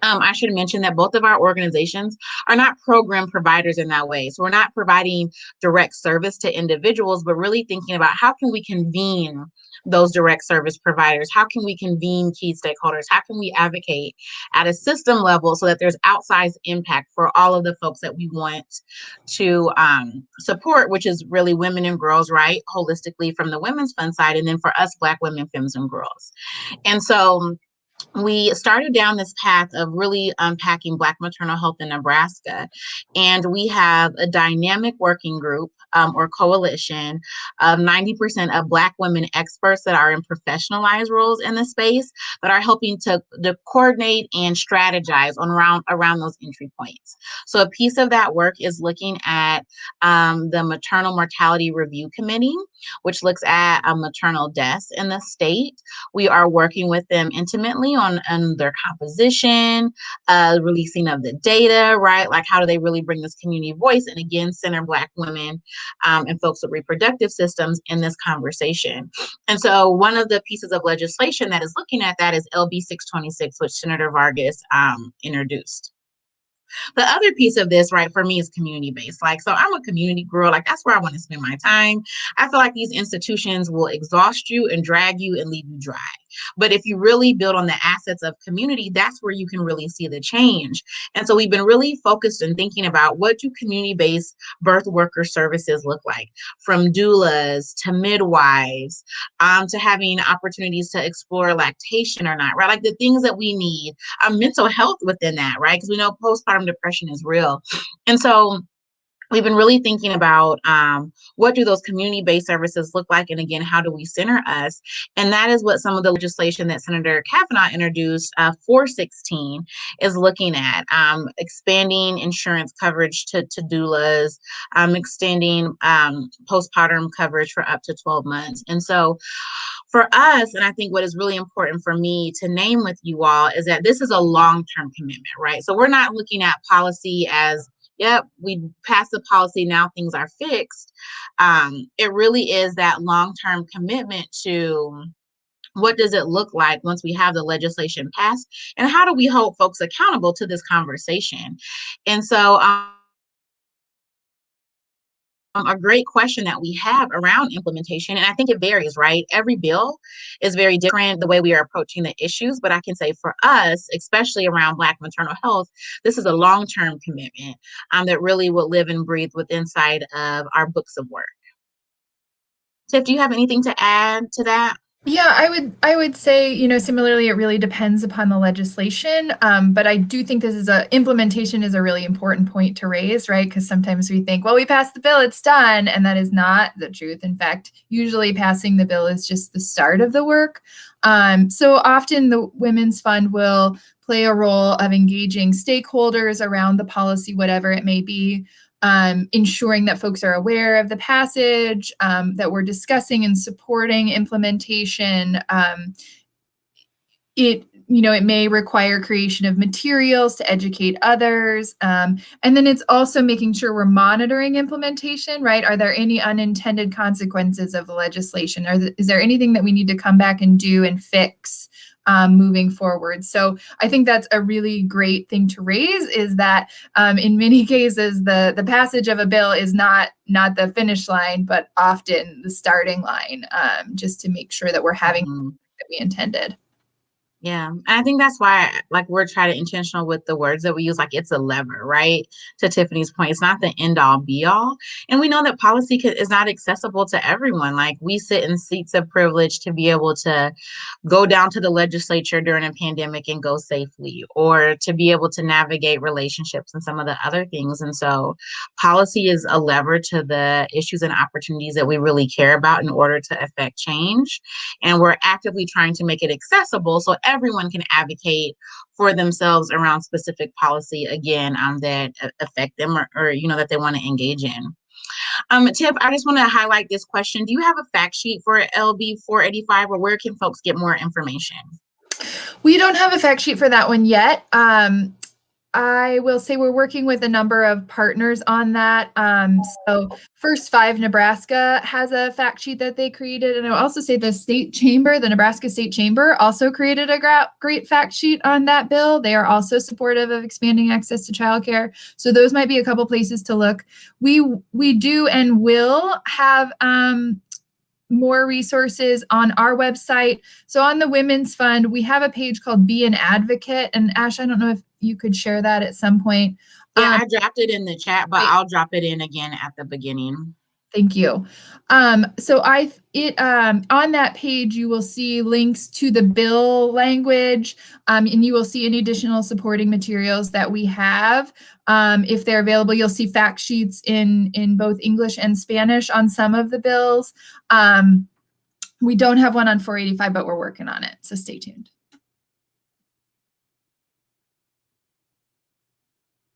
I should mention that both of our organizations are not program providers in that way. So we're not providing direct service to individuals, but really thinking about how can we convene those direct service providers? How can we convene key stakeholders? How can we advocate at a system level so that there's outsized impact for all of the folks that we want to support, which is really women and girls, right? Holistically from the Women's Fund side, and then for us, Black women, femmes, and girls. And so we started down this path of really unpacking Black maternal health in Nebraska. And we have a dynamic working group or coalition of 90% of Black women experts that are in professionalized roles in the space that are helping to coordinate and strategize around those entry points. So a piece of that work is looking at the Maternal Mortality Review Committee, which looks at maternal deaths in the state. We are working with them intimately on their composition, releasing of the data, right? Like how do they really bring this community voice and again, center Black women and folks with reproductive systems in this conversation. And so one of the pieces of legislation that is looking at that is LB 626, which Senator Vargas introduced. The other piece of this, right, for me is community-based. Like, so I'm a community girl. Like, that's where I want to spend my time. I feel like these institutions will exhaust you and drag you and leave you dry. But if you really build on the assets of community, that's where you can really see the change. And so we've been really focused on thinking about what do community-based birth worker services look like, from doulas to midwives, to having opportunities to explore lactation or not, right? Like the things that we need, mental health within that, right? Because we know postpartum depression is real. And so we've been really thinking about what do those community-based services look like, and again, how do we center us? And that is what some of the legislation that Senator Kavanaugh introduced, 416, is looking at, expanding insurance coverage to doulas, extending postpartum coverage for up to 12 months. And so for us, and I think what is really important for me to name with you all is that this is a long-term commitment, right? So we're not looking at policy as, yep, we passed the policy, now things are fixed. It really is that long-term commitment to what does it look like once we have the legislation passed, and how do we hold folks accountable to this conversation? And so a great question that we have around implementation, and I think it varies, right? Every bill is very different the way we are approaching the issues, but I can say for us, especially around Black maternal health, this is a long-term commitment that really will live and breathe with inside of our books of work. Tiff, do you have anything to add to that? Yeah, I would say, similarly, it really depends upon the legislation. But I do think implementation is a really important point to raise, right? Because sometimes we think, well, we passed the bill, it's done. And that is not the truth. In fact, usually passing the bill is just the start of the work. So often the Women's Fund will play a role of engaging stakeholders around the policy, whatever it may be. Ensuring that folks are aware of the passage, that we're discussing and supporting implementation. It may require creation of materials to educate others. And then it's also making sure we're monitoring implementation, right? Are there any unintended consequences of the legislation? Is there anything that we need to come back and do and fix moving forward? So I think that's a really great thing to raise, is that in many cases, the passage of a bill is not the finish line, but often the starting line, just to make sure that we're having that we intended. Yeah. And I think that's why, like, we're trying to intentional with the words that we use, like it's a lever, right? To Tiffany's point, it's not the end all be all. And we know that policy is not accessible to everyone. Like, we sit in seats of privilege to be able to go down to the legislature during a pandemic and go safely, or to be able to navigate relationships and some of the other things. And so policy is a lever to the issues and opportunities that we really care about in order to affect change. And we're actively trying to make it accessible so everyone can advocate for themselves around specific policy, again, that affect them or that they want to engage in. Tiff, I just want to highlight this question. Do you have a fact sheet for LB 485, or where can folks get more information? We don't have a fact sheet for that one yet. I will say we're working with a number of partners on that. So First Five Nebraska has a fact sheet that they created. And I'll also say the Nebraska State Chamber also created a great fact sheet on that bill. They are also supportive of expanding access to childcare. So those might be a couple places to look. We do and will have more resources on our website. So on the Women's Fund, we have a page called Be an Advocate. And Ash, I don't know if you could share that at some point. Yeah, I dropped it in the chat, but I'll drop it in again at the beginning. Thank you. So on that page, you will see links to the bill language, and you will see any additional supporting materials that we have. If they're available, you'll see fact sheets in both English and Spanish on some of the bills. We don't have one on 485, but we're working on it, so stay tuned.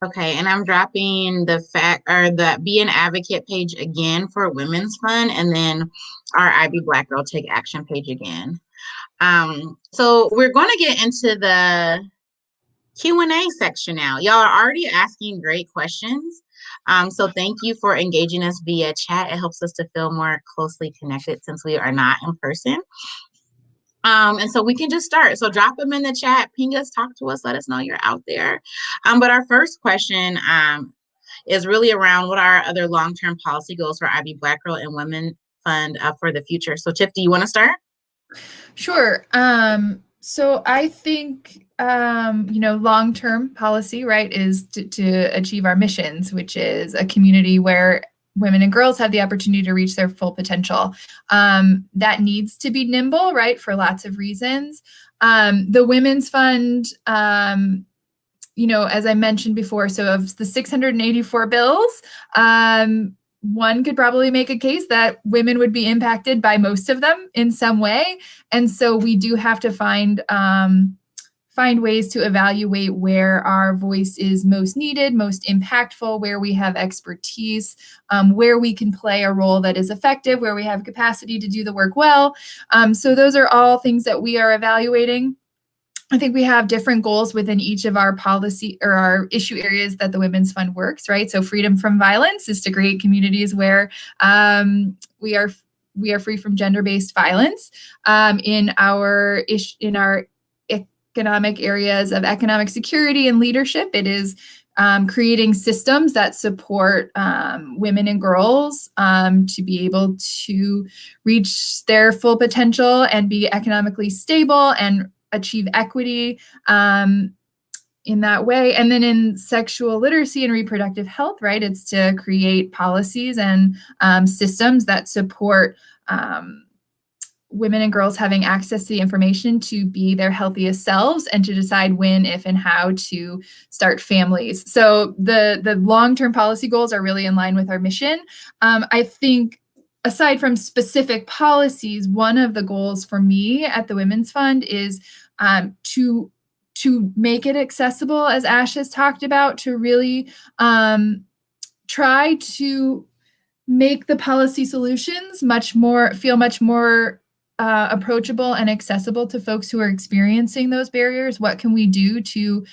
Okay, and I'm dropping the Be an Advocate page again for Women's Fund, and then our IB Black Girl Take Action page again. So we're going to get into the Q&A section now. Y'all are already asking great questions. So thank you for engaging us via chat. It helps us to feel more closely connected since we are not in person. And so we can just start. So drop them in the chat, ping us, talk to us, let us know you're out there. But our first question is really around what are our other long-term policy goals for IB Black Girl and Women Fund for the future. So Tiff, do you want to start? Sure. So I think, long-term policy, right, is to achieve our missions, which is a community where women and girls have the opportunity to reach their full potential. That needs to be nimble, right, for lots of reasons. The Women's Fund as I mentioned before, so of the 684 bills, one could probably make a case that women would be impacted by most of them in some way. And so we do have to find ways to evaluate where our voice is most needed, most impactful, where we have expertise, where we can play a role that is effective, where we have capacity to do the work well. So those are all things that we are evaluating. I think we have different goals within each of our policy or our issue areas that the Women's Fund works, right? So freedom from violence is to create communities where we are free from gender-based violence. In our economic areas of economic security and leadership, it is creating systems that support women and girls to be able to reach their full potential and be economically stable and achieve equity in that way. And then in sexual literacy and reproductive health, right, it's to create policies and systems that support women and girls having access to the information to be their healthiest selves and to decide when, if, and how to start families. So the long-term policy goals are really in line with our mission. I think aside from specific policies, one of the goals for me at the Women's Fund is to make it accessible, as Ash has talked about, to really try to make the policy solutions feel much more approachable and accessible to folks who are experiencing those barriers. What can we do to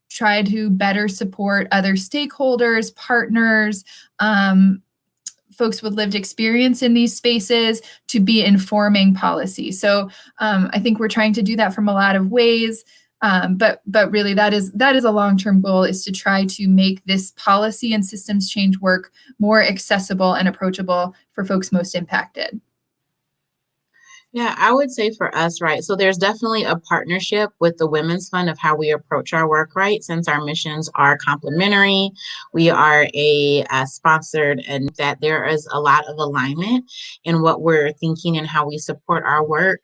try to better support other stakeholders, partners, folks with lived experience in these spaces to be informing policy? So I think we're trying to do that from a lot of ways. But really that is a long-term goal, is to try to make this policy and systems change work more accessible and approachable for folks most impacted. Yeah, I would say for us, right? So there's definitely a partnership with the Women's Fund of how we approach our work, right? Since our missions are complementary, we are sponsored, and that there is a lot of alignment in what we're thinking and how we support our work.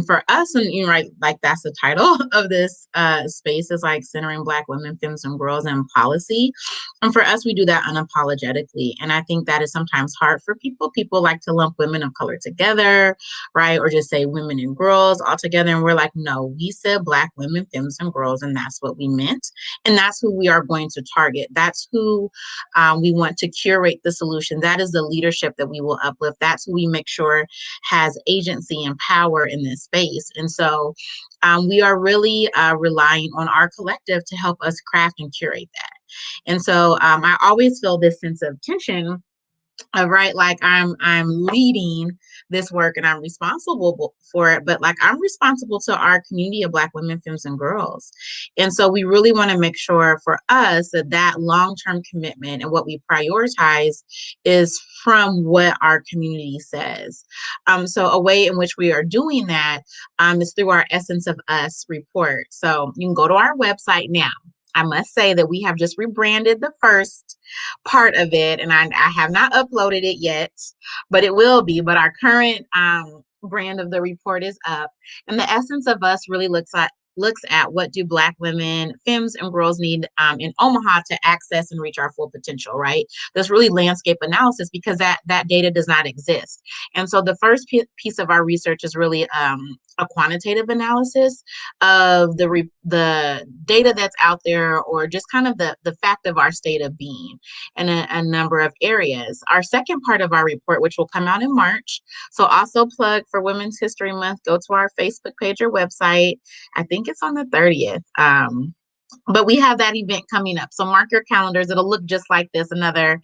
For us, and right, like that's the title of this space, is like centering Black women, femmes, and girls in policy. And for us, we do that unapologetically. And I think that is sometimes hard for people. People like to lump women of color together, right? Or just say women and girls all together. And we're like, no, we said Black women, femmes, and girls, and that's what we meant. And that's who we are going to target. That's who we want to curate the solution. That is the leadership that we will uplift. That's who we make sure has agency and power in this space. And so we are really relying on our collective to help us craft and curate that. And so I always feel this sense of tension of, right, like I'm leading this work and I'm responsible for it, but like I'm responsible to our community of Black women, femmes, and girls. And so we really want to make sure for us that long-term commitment and what we prioritize is from what our community says. So a way in which we are doing that is through our Essence of Us report. So you can go to our website now. I must say that we have just rebranded the first part of it, and I have not uploaded it yet, but it will be. But our current brand of the report is up, and the Essence of Us really looks at what do Black women, femmes, and girls need in Omaha to access and reach our full potential, right? That's really landscape analysis, because that data does not exist. And so the first piece of our research is really a quantitative analysis of the data that's out there, or just kind of the fact of our state of being in a number of areas. Our second part of our report, which will come out in March, so also plug for Women's History Month, go to our Facebook page or website. I think it's on the 30th. But we have that event coming up. So mark your calendars. It'll look just like this, another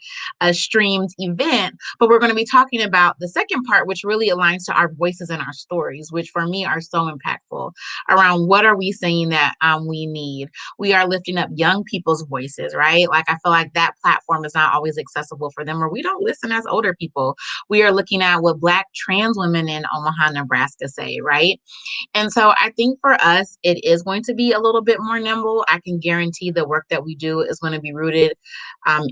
streamed event. But we're going to be talking about the second part, which really aligns to our voices and our stories, which for me are so impactful, around what are we saying that we need. We are lifting up young people's voices, right? Like I feel like that platform is not always accessible for them, or we don't listen as older people. We are looking at what Black trans women in Omaha, Nebraska say, right? And so I think for us, it is going to be a little bit more nimble. I can guarantee the work that we do is going to be rooted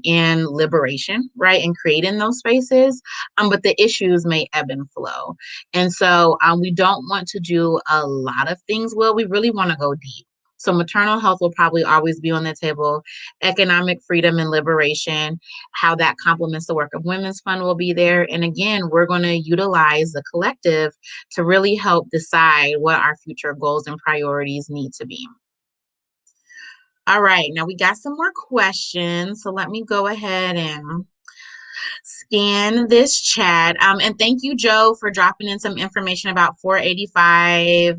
in liberation, right? And creating those spaces. But the issues may ebb and flow. And so we don't want to do a lot of things well. We really want to go deep. So maternal health will probably always be on the table. Economic freedom and liberation, how that complements the work of Women's Fund will be there. And again, we're going to utilize the collective to really help decide what our future goals and priorities need to be. All right, now we got some more questions. So let me go ahead and scan this chat. And thank you, Joe, for dropping in some information about 485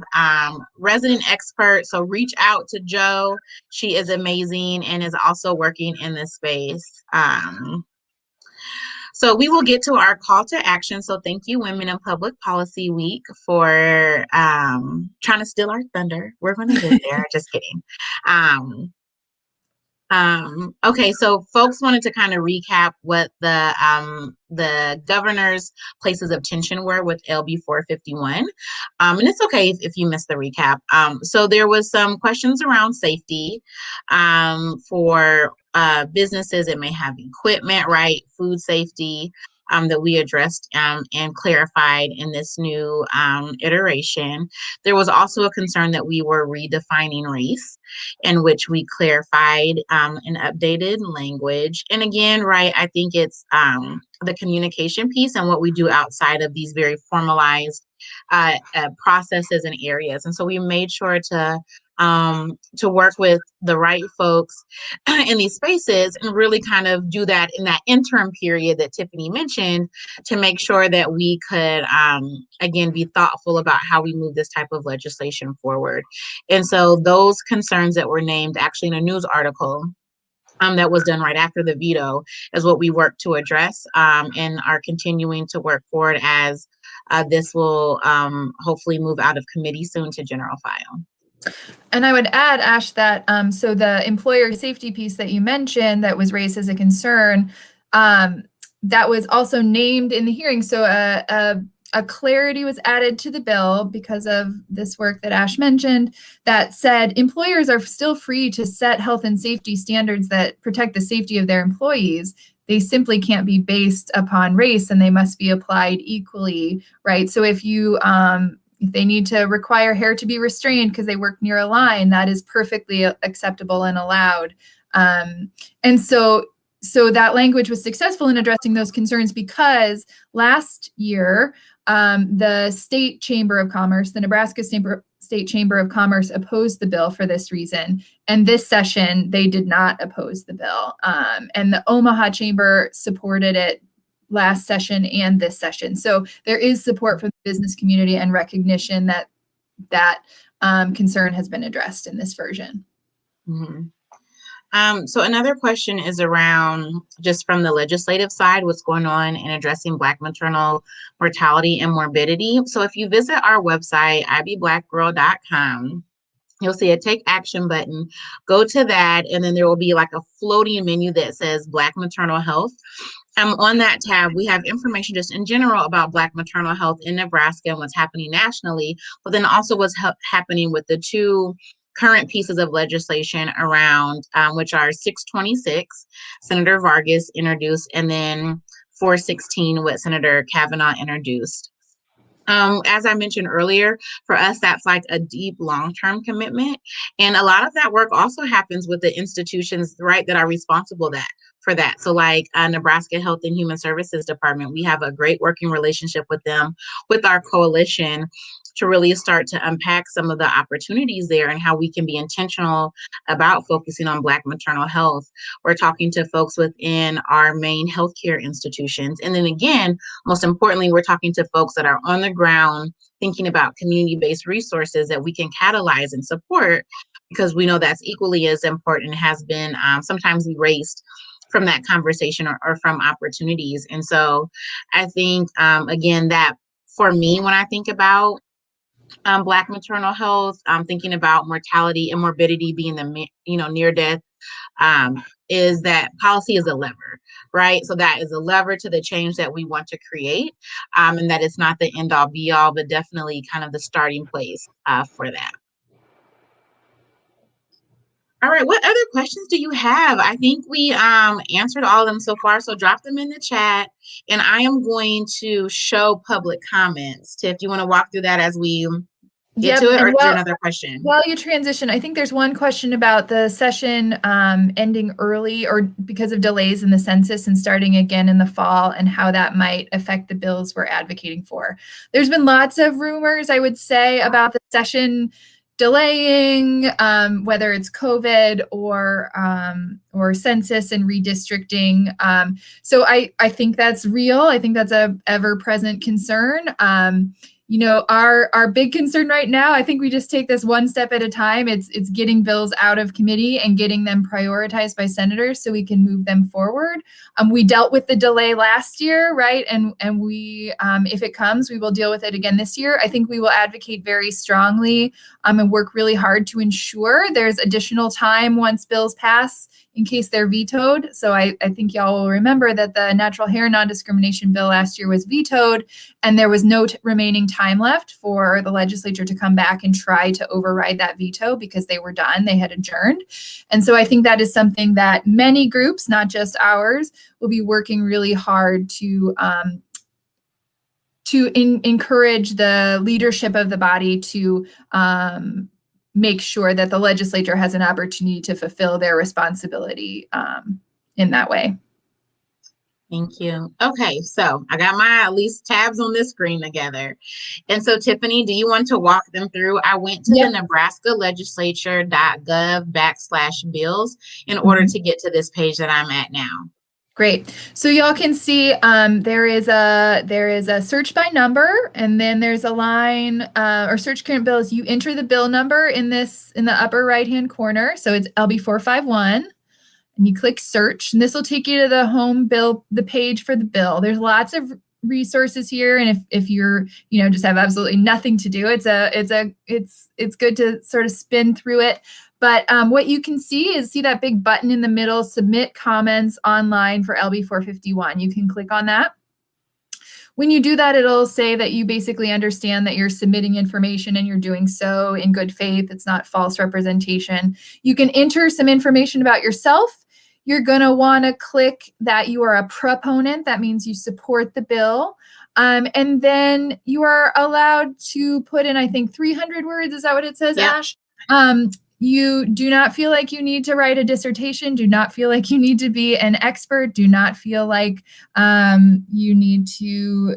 resident expert. So reach out to Joe. She is amazing and is also working in this space. So we will get to our call to action. So thank you, Women in Public Policy Week, for trying to steal our thunder. We're going to get there. Just kidding. Okay, so folks wanted to kind of recap what the governor's places of tension were with LB 451. And it's okay if you missed the recap. So there was some questions around safety for businesses. It may have equipment, right? Food safety that we addressed and clarified in this new iteration. There was also a concern that we were redefining race, in which we clarified an updated language. And again, right, I think it's the communication piece and what we do outside of these very formalized processes and areas. And so we made sure to work with the right folks in these spaces and really kind of do that in that interim period that Tiffany mentioned to make sure that we could, again, be thoughtful about how we move this type of legislation forward. And so those concerns that were named actually in a news article that was done right after the veto is what we work to address and are continuing to work forward as this will hopefully move out of committee soon to general file. And I would add, Ash, that so the employer safety piece that you mentioned that was raised as a concern, that was also named in the hearing. So a clarity was added to the bill because of this work that Ash mentioned that said employers are still free to set health and safety standards that protect the safety of their employees. They simply can't be based upon race and they must be applied equally, right? So if you if they need to require hair to be restrained because they work near a line, that is perfectly acceptable and allowed. And so that language was successful in addressing those concerns because last year, the State Chamber of Commerce, the Nebraska State Chamber of Commerce opposed the bill for this reason. And this session, they did not oppose the bill. And the Omaha Chamber supported it last session and this session. So there is support from the business community and recognition that that concern has been addressed in this version. Mm-hmm. So another question is around just from the legislative side, what's going on in addressing Black maternal mortality and morbidity. So if you visit our website, iblackgirl.com, you'll see a take action button. Go to that, and then there will be like a floating menu that says Black maternal health. On that tab, we have information just in general about Black maternal health in Nebraska and what's happening nationally, but then also what's happening with the two current pieces of legislation around, which are 626, Senator Vargas introduced, and then 416, what Senator Kavanaugh introduced. As I mentioned earlier, for us, that's like a deep long-term commitment. And a lot of that work also happens with the institutions, right, that are responsible for that. So like Nebraska Health and Human Services Department, we have a great working relationship with them, with our coalition, to really start to unpack some of the opportunities there and how we can be intentional about focusing on Black maternal health. We're talking to folks within our main healthcare institutions. And then again, most importantly, we're talking to folks that are on the ground thinking about community-based resources that we can catalyze and support, because we know that's equally as important, has been sometimes erased from that conversation or from opportunities. And so I think, again, that for me, when I think about Black maternal health, thinking about mortality and morbidity being the near death, is that policy is a lever, right? So that is a lever to the change that we want to create, and that it's not the end all be all, but definitely kind of the starting place for that. All right, what other questions do you have? I think we answered all of them so far, so drop them in the chat, and I am going to show public comments. Tiff, do you want to walk through that as we get Yep. to it, or And is there another question? while you transition, I think there's one question about the session ending early or because of delays in the census and starting again in the fall and how that might affect the bills we're advocating for. There's been lots of rumors, I would say, about the session delaying, whether it's COVID or census and redistricting. So I think that's real. I think that's a ever-present concern. You know, our big concern right now, I think we just take this one step at a time. It's getting bills out of committee and getting them prioritized by senators so we can move them forward. We dealt with the delay last year, right? And we, if it comes, we will deal with it again this year. I think we will advocate very strongly and work really hard to ensure there's additional time once bills pass in case they're vetoed. So I think y'all will remember that the natural hair non-discrimination bill last year was vetoed, and there was no remaining time left for the legislature to come back and try to override that veto because they were done, they had adjourned. And so I think that is something that many groups, not just ours, will be working really hard to encourage the leadership of the body to make sure that the legislature has an opportunity to fulfill their responsibility in that way. Thank you. Okay, so I got my at least tabs on this screen together. And so Tiffany, do you want to walk them through? I went to the Nebraska Legislature.gov/bills in order to get to this page that I'm at now. Great. So y'all can see there is a search by number, and then there's a line or search current bills. You enter the bill number in the upper right hand corner. So it's LB451, and you click search, and this will take you to the home bill, the page for the bill. There's lots of resources here, and if you're just have absolutely nothing to do, it's good to sort of spin through it. But what you can see that big button in the middle, submit comments online for LB 451. You can click on that. When you do that, it'll say that you basically understand that you're submitting information and you're doing so in good faith. It's not false representation. You can enter some information about yourself. You're going to want to click that you are a proponent. That means you support the bill. And then you are allowed to put in, I think, 300 words. Is that what it says, Ash? You do not feel like you need to write a dissertation, do not feel like you need to be an expert, do not feel like you need to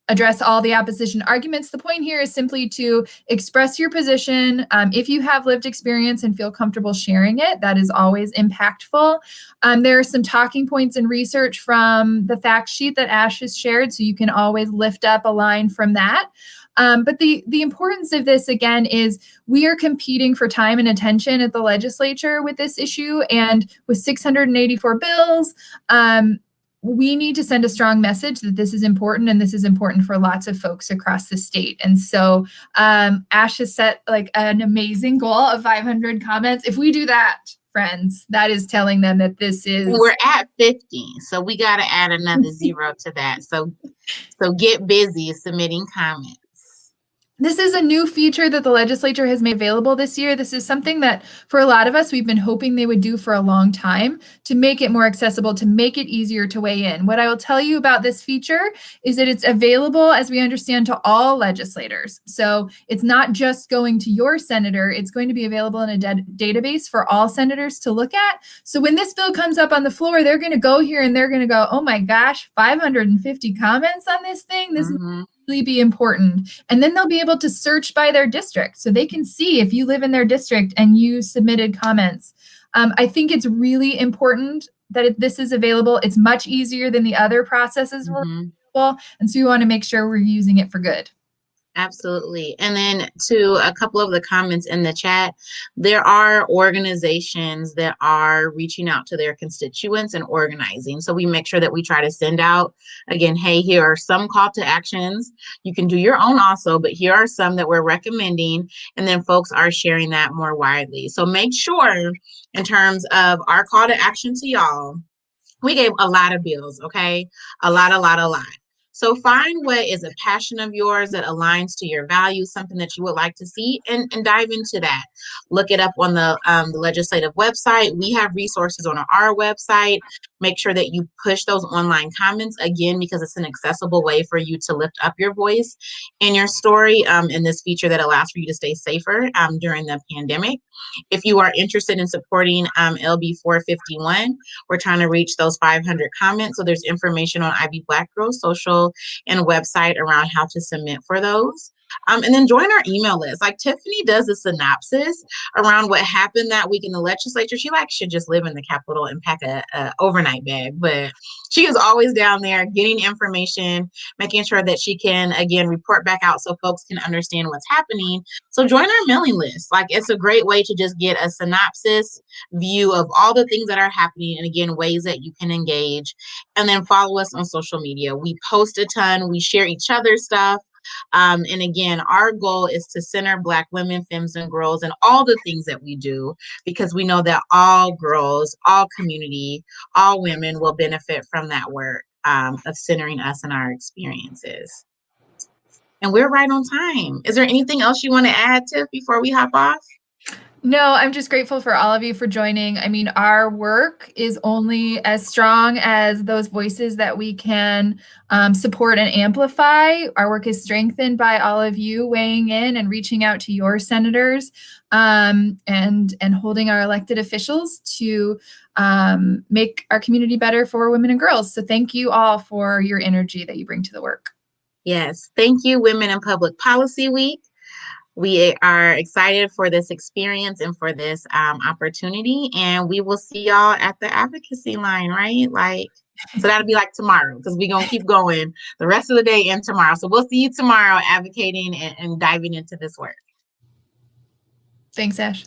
address all the opposition arguments. The point here is simply to express your position. If you have lived experience and feel comfortable sharing it, that is always impactful. There are some talking points and research from the fact sheet that Ash has shared, so you can always lift up a line from that. But the importance of this, again, is we are competing for time and attention at the legislature with this issue. And with 684 bills, we need to send a strong message that this is important, and this is important for lots of folks across the state. And so Ash has set like an amazing goal of 500 comments. If we do that, friends, that is telling them that this is... We're at 50, so we got to add another 0 to that. So get busy submitting comments. This is a new feature that the legislature has made available this year. This is something that for a lot of us, we've been hoping they would do for a long time to make it more accessible, to make it easier to weigh in. What I will tell you about this feature is that it's available, as we understand, to all legislators. So it's not just going to your senator, it's going to be available in a database for all senators to look at. So when this bill comes up on the floor, they're going to go here and they're going to go, oh my gosh, 550 comments on this thing? This is really be important. And then they'll be able to search by their district so they can see if you live in their district and you submitted comments. I think it's really important that this is available. It's much easier than the other processes were available, and so we want to make sure we're using it for good. Absolutely. And then to a couple of the comments in the chat, there are organizations that are reaching out to their constituents and organizing. So we make sure that we try to send out, again, hey, here are some call to actions. You can do your own also, but here are some that we're recommending. And then folks are sharing that more widely. So make sure in terms of our call to action to y'all, we gave a lot of bills, okay? A lot. So find what is a passion of yours that aligns to your values, something that you would like to see, and dive into that. Look it up on the legislative website. We have resources on our website. make sure that you push those online comments again, because it's an accessible way for you to lift up your voice in your story, in this feature that allows for you to stay safer during the pandemic. If you are interested in supporting LB 451, we're trying to reach those 500 comments. So there's information on IB Black Girls social and website around how to submit for those. And then join our email list. Like Tiffany does a synopsis around what happened that week in the legislature. She like should just live in the Capitol and pack a overnight bag, but she is always down there getting information, making sure that she can again report back out so folks can understand what's happening. So join our mailing list. Like it's a great way to just get a synopsis view of all the things that are happening, and again ways that you can engage. And then follow us on social media. We post a ton. We share each other's stuff. And again, our goal is to center Black women, femmes, and girls in all the things that we do, because we know that all girls, all community, all women will benefit from that work of centering us and our experiences. And we're right on time. Is there anything else you want to add, Tiff, before we hop off? No, I'm just grateful for all of you for joining. I mean, our work is only as strong as those voices that we can support and amplify. Our work is strengthened by all of you weighing in and reaching out to your senators and holding our elected officials to make our community better for women and girls. So thank you all for your energy that you bring to the work. Yes. Thank you, Women in Public Policy Week. We are excited for this experience and for this opportunity, and we will see y'all at the advocacy line, right? Like, so that'll be like tomorrow, because we're going to keep going the rest of the day and tomorrow. So we'll see you tomorrow advocating and diving into this work. Thanks, Ash.